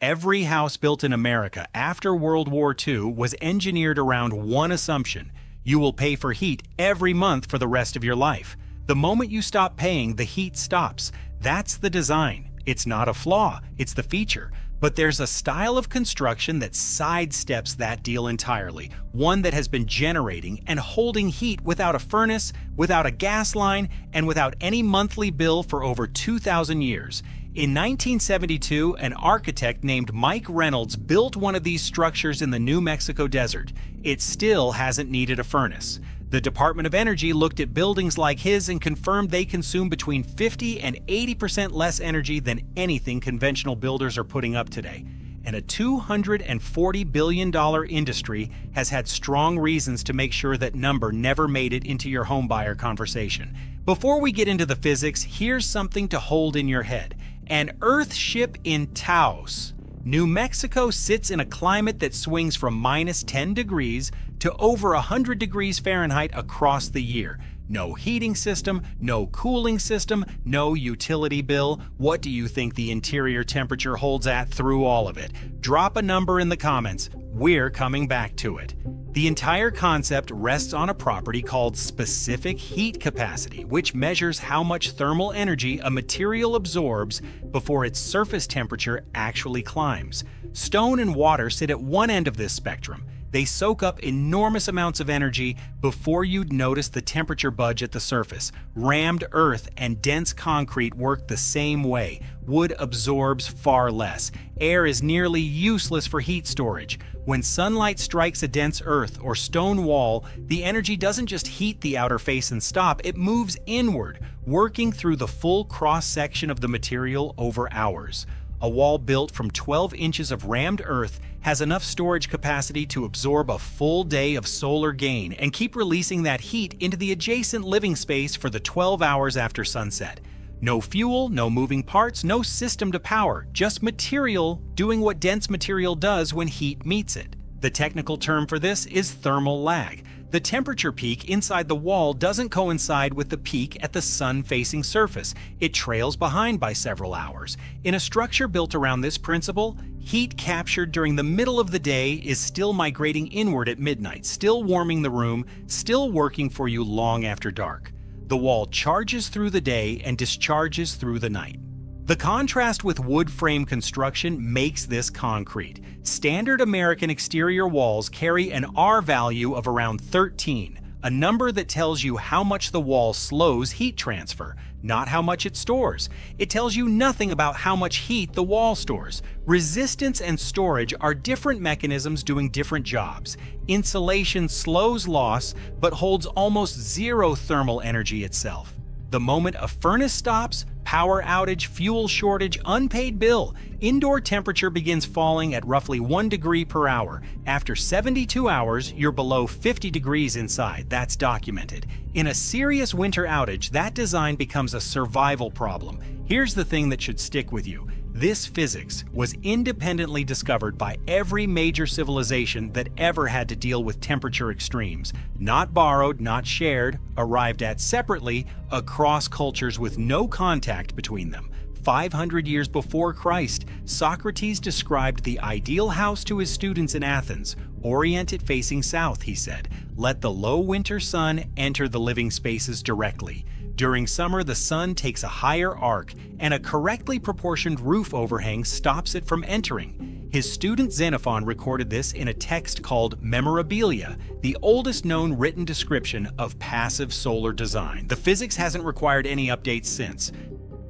Every house built in America after World War II was engineered around one assumption: you will pay for heat every month for the rest of your life. The moment you stop paying, the heat stops. That's the design. It's not a flaw, it's the feature. But there's a style of construction that sidesteps that deal entirely, one that has been generating and holding heat without a furnace, without a gas line, and without any monthly bill for over 2,000 years. In 1972, an architect named Mike Reynolds built one of these structures in the New Mexico desert. It still hasn't needed a furnace. The Department of Energy looked at buildings like his and confirmed they consume between 50 and 80% less energy than anything conventional builders are putting up today. And a $240 billion industry has had strong reasons to make sure that number never made it into your homebuyer conversation. Before we get into the physics, here's something to hold in your head. An Earthship in Taos. New Mexico sits in a climate that swings from minus 10 degrees to over 100 degrees Fahrenheit across the year. No heating system, no cooling system, no utility bill. What do you think the interior temperature holds at through all of it? Drop a number in the comments. We're coming back to it. The entire concept rests on a property called specific heat capacity, which measures how much thermal energy a material absorbs before its surface temperature actually climbs. Stone and water sit at one end of this spectrum. They soak up enormous amounts of energy before you'd notice the temperature budge at the surface. Rammed earth and dense concrete work the same way. Wood absorbs far less. Air is nearly useless for heat storage. When sunlight strikes a dense earth or stone wall, the energy doesn't just heat the outer face and stop, it moves inward, working through the full cross-section of the material over hours. A wall built from 12 inches of rammed earth has enough storage capacity to absorb a full day of solar gain and keep releasing that heat into the adjacent living space for the 12 hours after sunset. No fuel, no moving parts, no system to power, just material doing what dense material does when heat meets it. The technical term for this is thermal lag. The temperature peak inside the wall doesn't coincide with the peak at the sun-facing surface. It trails behind by several hours. In a structure built around this principle, heat captured during the middle of the day is still migrating inward at midnight, still warming the room, still working for you long after dark. The wall charges through the day and discharges through the night. The contrast with wood frame construction makes this concrete. Standard American exterior walls carry an R value of around 13, a number that tells you how much the wall slows heat transfer, not how much it stores. It tells you nothing about how much heat the wall stores. Resistance and storage are different mechanisms doing different jobs. Insulation slows loss, but holds almost zero thermal energy itself. The moment a furnace stops, power outage, fuel shortage, unpaid bill, indoor temperature begins falling at roughly 1 degree per hour. After 72 hours, you're below 50 degrees inside. That's documented. In a serious winter outage, that design becomes a survival problem. Here's the thing that should stick with you. This physics was independently discovered by every major civilization that ever had to deal with temperature extremes. Not borrowed, not shared, arrived at separately across cultures with no contact between them. 500 years before Christ, Socrates described the ideal house to his students in Athens. Orient it facing south, he said. Let the low winter sun enter the living spaces directly. During summer, the sun takes a higher arc, and a correctly proportioned roof overhang stops it from entering. His student Xenophon recorded this in a text called Memorabilia, the oldest known written description of passive solar design. The physics hasn't required any updates since.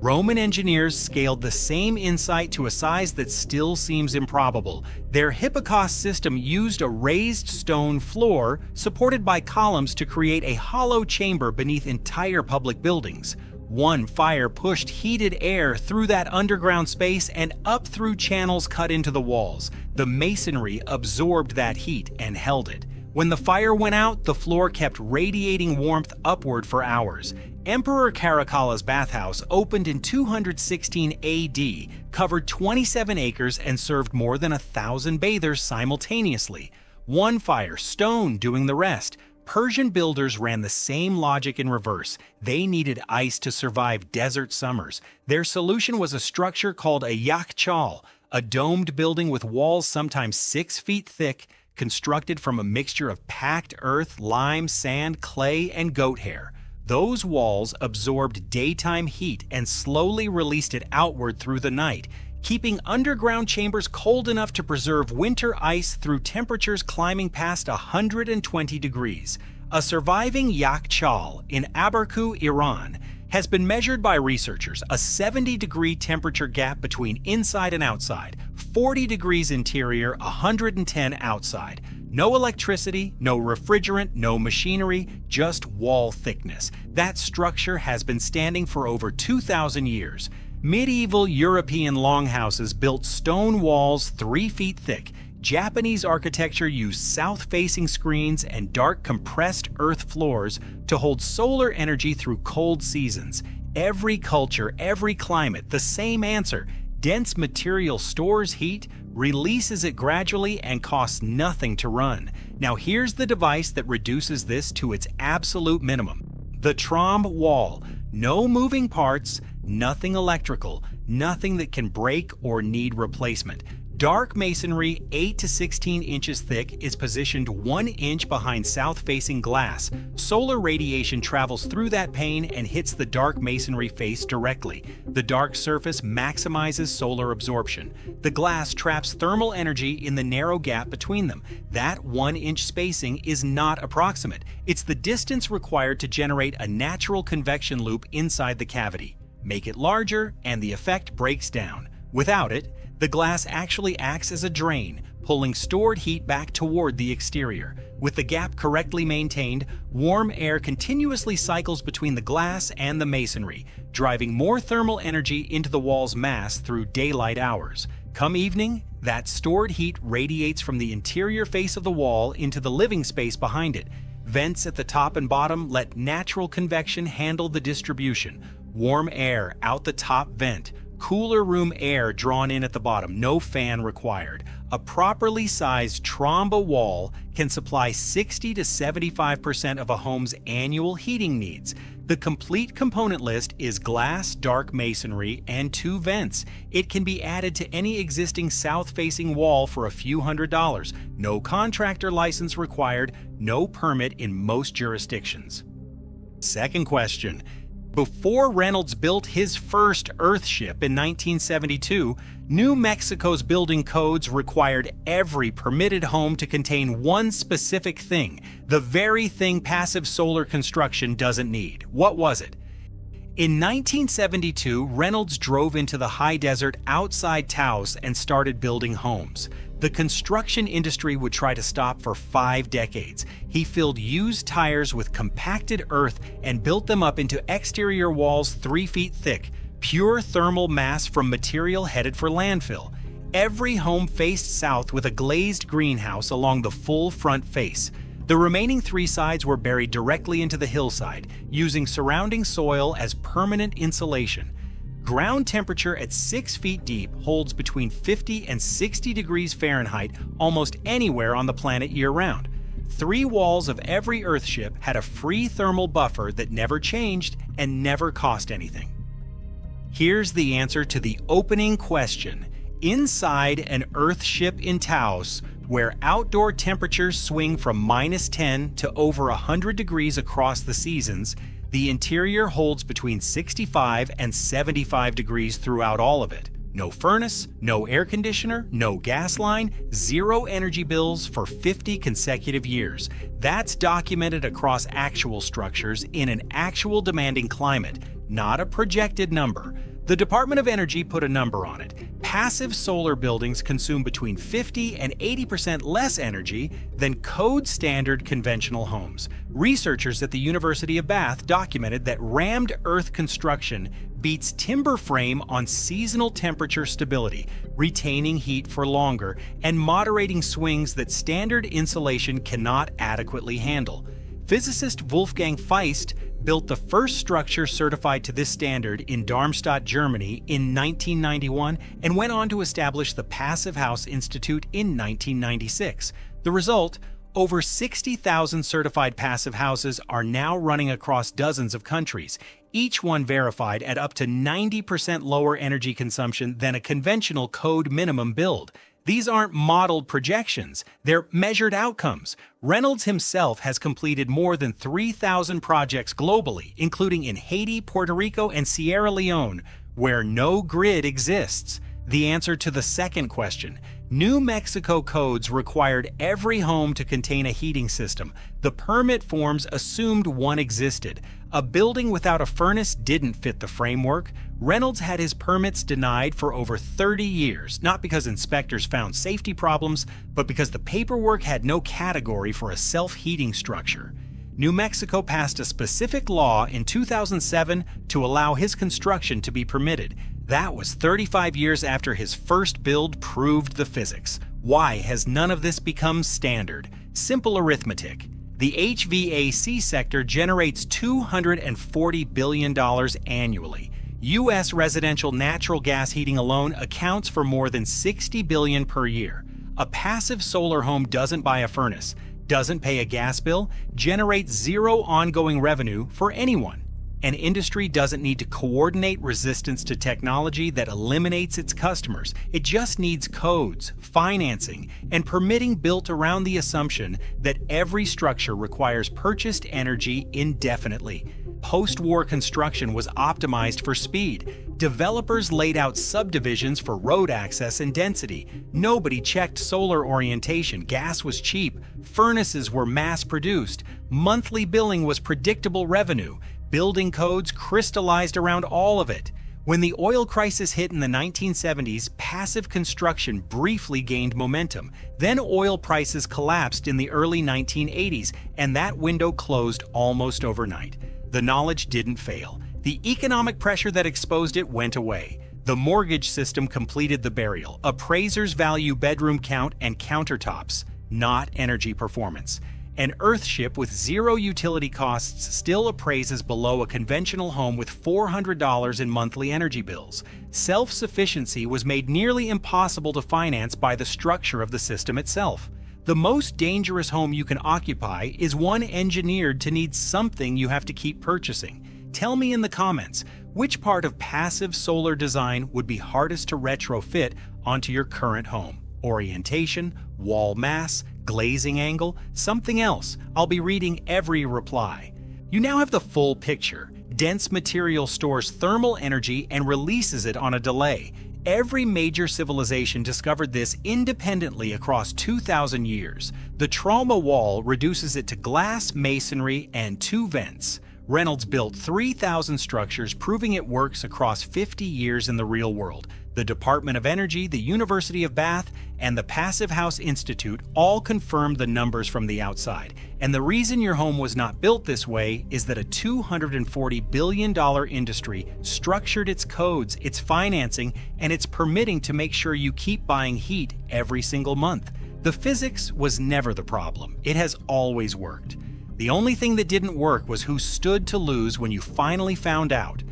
Roman engineers scaled the same insight to a size that still seems improbable. Their Hippocos system used a raised stone floor supported by columns to create a hollow chamber beneath entire public buildings. One fire pushed heated air through that underground space and up through channels cut into the walls. The masonry absorbed that heat and held it. When the fire went out, the floor kept radiating warmth upward for hours. Emperor Caracalla's bathhouse opened in 216 AD, covered 27 acres, and served more than 1,000 bathers simultaneously. One fire, stone doing the rest. Persian builders ran the same logic in reverse. They needed ice to survive desert summers. Their solution was a structure called a yakhchal, a domed building with walls sometimes 6 feet thick, constructed from a mixture of packed earth, lime, sand, clay, and goat hair. Those walls absorbed daytime heat and slowly released it outward through the night, keeping underground chambers cold enough to preserve winter ice through temperatures climbing past 120 degrees. A surviving yak chal in Abarku, Iran, has been measured by researchers, a 70-degree temperature gap between inside and outside, 40 degrees interior, 110 outside. No electricity, no refrigerant, no machinery, just wall thickness. That structure has been standing for over 2,000 years. Medieval European longhouses built stone walls 3 feet thick. Japanese architecture used south-facing screens and dark compressed earth floors to hold solar energy through cold seasons. Every culture, every climate, the same answer. Dense material stores heat, releases it gradually, and costs nothing to run. Now here's the device that reduces this to its absolute minimum. The Trombe wall. No moving parts, nothing electrical, nothing that can break or need replacement. Dark masonry, 8 to 16 inches thick, is positioned 1 inch behind south-facing glass. Solar radiation travels through that pane and hits the dark masonry face directly. The dark surface maximizes solar absorption. The glass traps thermal energy in the narrow gap between them. That 1 inch spacing is not approximate. It's the distance required to generate a natural convection loop inside the cavity. Make it larger, and the effect breaks down. Without it, the glass actually acts as a drain, pulling stored heat back toward the exterior. With the gap correctly maintained, warm air continuously cycles between the glass and the masonry, driving more thermal energy into the wall's mass through daylight hours. Come evening, that stored heat radiates from the interior face of the wall into the living space behind it. Vents at the top and bottom let natural convection handle the distribution. Warm air out the top vent. Cooler room air drawn in at the bottom, no fan required. A properly sized Trombe wall can supply 60 to 75% of a home's annual heating needs. The complete component list is glass, dark masonry, and 2 vents. It can be added to any existing south-facing wall for a few $100s. No contractor license required, no permit in most jurisdictions. Second question. Before Reynolds built his first Earthship in 1972, New Mexico's building codes required every permitted home to contain one specific thing, the very thing passive solar construction doesn't need. What was it? In 1972, Reynolds drove into the high desert outside Taos and started building homes. The construction industry would try to stop for 5 decades. He filled used tires with compacted earth and built them up into exterior walls 3 feet thick, pure thermal mass from material headed for landfill. Every home faced south with a glazed greenhouse along the full front face. The remaining 3 sides were buried directly into the hillside, using surrounding soil as permanent insulation. Ground temperature at 6 feet deep holds between 50 and 60 degrees Fahrenheit almost anywhere on the planet year-round. 3 walls of every Earthship had a free thermal buffer that never changed and never cost anything. Here's the answer to the opening question. Inside an Earthship in Taos, where outdoor temperatures swing from -10 to over 100 degrees across the seasons, the interior holds between 65 and 75 degrees throughout all of it. No furnace, no air conditioner, no gas line, 0 energy bills for 50 consecutive years. That's documented across actual structures in an actual demanding climate, not a projected number. The Department of Energy put a number on it. Passive solar buildings consume between 50 and 80% less energy than code-standard conventional homes. Researchers at the University of Bath documented that rammed earth construction beats timber frame on seasonal temperature stability, retaining heat for longer, and moderating swings that standard insulation cannot adequately handle. Physicist Wolfgang Feist built the first structure certified to this standard in Darmstadt, Germany in 1991 and went on to establish the Passive House Institute in 1996. The result? Over 60,000 certified passive houses are now running across dozens of countries. each one verified at up to 90% lower energy consumption than a conventional code minimum build. These aren't modeled projections, they're measured outcomes. Reynolds himself has completed more than 3,000 projects globally, including in Haiti, Puerto Rico, and Sierra Leone, where no grid exists. The answer to the second question: New Mexico codes required every home to contain a heating system. The permit forms assumed one existed. A building without a furnace didn't fit the framework. Reynolds had his permits denied for over 30 years, not because inspectors found safety problems, but because the paperwork had no category for a self-heating structure. New Mexico passed a specific law in 2007 to allow his construction to be permitted. That was 35 years after his first build proved the physics. Why has none of this become standard? Simple arithmetic. The HVAC sector generates $240 billion annually. U.S. residential natural gas heating alone accounts for more than $60 billion per year. A passive solar home doesn't buy a furnace, doesn't pay a gas bill, generates zero ongoing revenue for anyone. An industry doesn't need to coordinate resistance to technology that eliminates its customers. It just needs codes, financing, and permitting built around the assumption that every structure requires purchased energy indefinitely. Post-war construction was optimized for speed. Developers laid out subdivisions for road access and density. Nobody checked solar orientation. Gas was cheap. Furnaces were mass-produced. Monthly billing was predictable revenue. Building codes crystallized around all of it. When the oil crisis hit in the 1970s, passive construction briefly gained momentum. Then oil prices collapsed in the early 1980s, and that window closed almost overnight. The knowledge didn't fail. The economic pressure that exposed it went away. The mortgage system completed the burial. Appraisers value bedroom count and countertops, not energy performance. An Earthship with zero utility costs still appraises below a conventional home with $400 in monthly energy bills. Self-sufficiency was made nearly impossible to finance by the structure of the system itself. The most dangerous home you can occupy is one engineered to need something you have to keep purchasing. Tell me in the comments, which part of passive solar design would be hardest to retrofit onto your current home? Orientation, wall mass, glazing angle, something else? I'll be reading every reply. You now have the full picture. Dense material stores thermal energy and releases it on a delay. Every major civilization discovered this independently across 2,000 years. The Trombe wall reduces it to glass, masonry, and 2 vents. Reynolds built 3,000 structures, proving it works across 50 years in the real world. The Department of Energy, the University of Bath, and the Passive House Institute all confirmed the numbers from the outside. And the reason your home was not built this way is that a $240 billion industry structured its codes, its financing, and its permitting to make sure you keep buying heat every single month. The physics was never the problem. It has always worked. The only thing that didn't work was who stood to lose when you finally found out.